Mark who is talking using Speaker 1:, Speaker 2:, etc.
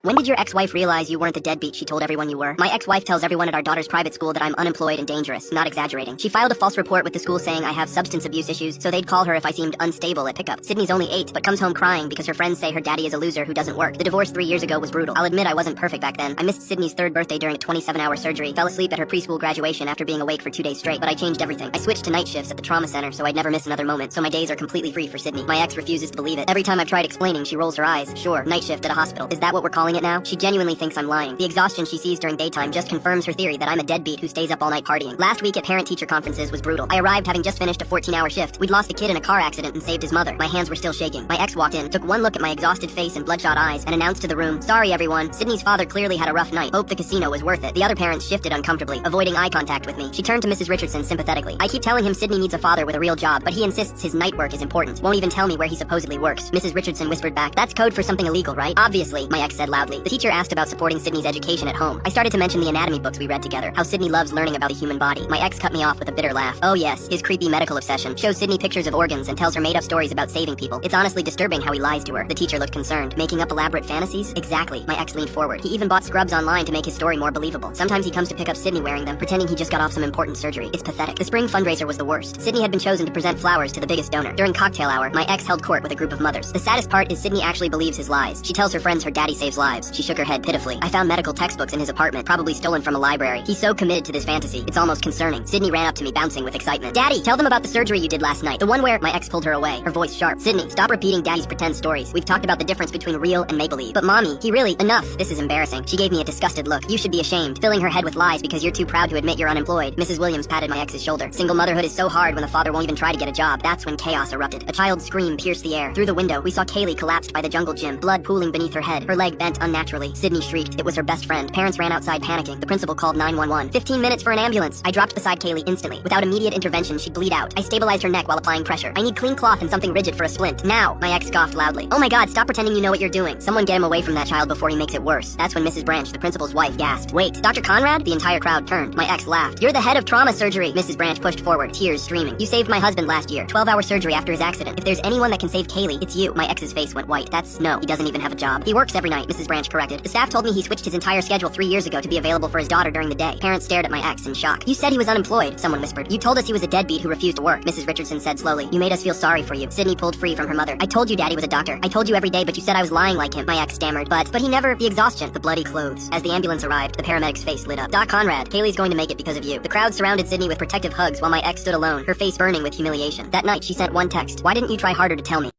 Speaker 1: When did your ex-wife realize you weren't the deadbeat she told everyone you were? My ex-wife tells everyone at our daughter's private school that I'm unemployed and dangerous, not exaggerating. She filed a false report with the school saying I have substance abuse issues, so they'd call her if I seemed unstable at pickup. Sydney's only 8, but comes home crying because her friends say her daddy is a loser who doesn't work. The divorce 3 years ago was brutal. I'll admit I wasn't perfect back then. I missed Sydney's 3rd birthday during a 27-hour surgery, fell asleep at her preschool graduation after being awake for 2 days straight, but I changed everything. I switched to night shifts at the trauma center so I'd never miss another moment, so my days are completely free for Sydney. My ex refuses to believe it. Every time I've tried explaining, she rolls her eyes. Sure, night shift at a hospital. Is that what we're calling it now? She genuinely thinks I'm lying. The exhaustion she sees during daytime just confirms her theory that I'm a deadbeat who stays up all night partying. Last week at parent-teacher conferences was brutal. I arrived having just finished a 14-hour shift. We'd lost a kid in a car accident and saved his mother. My hands were still shaking. My ex walked in, took one look at my exhausted face and bloodshot eyes, and announced to the room, "Sorry everyone, Sydney's father clearly had a rough night. Hope the casino was worth it." The other parents shifted uncomfortably, avoiding eye contact with me. She turned to Mrs. Richardson sympathetically. "I keep telling him Sydney needs a father with a real job, but he insists his night work is important. Won't even tell me where he supposedly works." Mrs. Richardson whispered back, "That's code for something illegal, right?" "Obviously," my ex said loudly. The teacher asked about supporting Sydney's education at home. I started to mention the anatomy books we read together, how Sydney loves learning about the human body. My ex cut me off with a bitter laugh. "Oh yes, his creepy medical obsession. Shows Sydney pictures of organs and tells her made-up stories about saving people. It's honestly disturbing how he lies to her." The teacher looked concerned. "Making up elaborate fantasies?" "Exactly." My ex leaned forward. "He even bought scrubs online to make his story more believable. Sometimes he comes to pick up Sydney wearing them, pretending he just got off some important surgery. It's pathetic." The spring fundraiser was the worst. Sydney had been chosen to present flowers to the biggest donor. During cocktail hour, my ex held court with a group of mothers. The saddest part is Sydney actually believes his lies. She tells her friends her daddy saves lives. She shook her head pitifully. "I found medical textbooks in his apartment, probably stolen from a library. He's so committed to this fantasy. It's almost concerning." Sydney ran up to me, bouncing with excitement. "Daddy, tell them about the surgery you did last night. The one where—" My ex pulled her away, her voice sharp. "Sydney, stop repeating daddy's pretend stories. We've talked about the difference between real and make-believe." "But mommy, he really—" "Enough. This is embarrassing." She gave me a disgusted look. "You should be ashamed, filling her head with lies because you're too proud to admit you're unemployed." Mrs. Williams patted my ex's shoulder. "Single motherhood is so hard when the father won't even try to get a job." That's when chaos erupted. A child's scream pierced the air. Through the window, we saw Kaylee collapsed by the jungle gym, blood pooling beneath her head, her leg bent unnaturally. Sydney shrieked. It was her best friend. Parents ran outside panicking. The principal called 911. 15 minutes for an ambulance. I dropped beside Kaylee instantly. Without immediate intervention, she'd bleed out. I stabilized her neck while applying pressure. "I need clean cloth and something rigid for a splint. Now!" My ex scoffed loudly. "Oh my god, stop pretending you know what you're doing. Someone get him away from that child before he makes it worse." That's when Mrs. Branch, the principal's wife, gasped. "Wait, Dr. Conrad?" The entire crowd turned. My ex laughed. "You're the head of trauma surgery." Mrs. Branch pushed forward, tears streaming. "You saved my husband last year. 12-hour surgery after his accident. If there's anyone that can save Kaylee, it's you." My ex's face went white. "No, he doesn't even have a job." "He works every night," Mrs. Branch corrected. "The staff told me he switched his entire schedule 3 years ago to be available for his daughter during the day." Parents stared at my ex in shock. "You said he was unemployed," someone whispered. "You told us he was a deadbeat who refused to work," Mrs. Richardson said slowly. "You made us feel sorry for you." Sydney pulled free from her mother. "I told you daddy was a doctor. I told you every day, but you said I was lying like him." My ex stammered. But he never—" The exhaustion, the bloody clothes." As the ambulance arrived, the paramedic's face lit up. "Doc Conrad, Kaylee's going to make it because of you." The crowd surrounded Sydney with protective hugs while my ex stood alone, her face burning with humiliation. That night, she sent one text. "Why didn't you try harder to tell me?"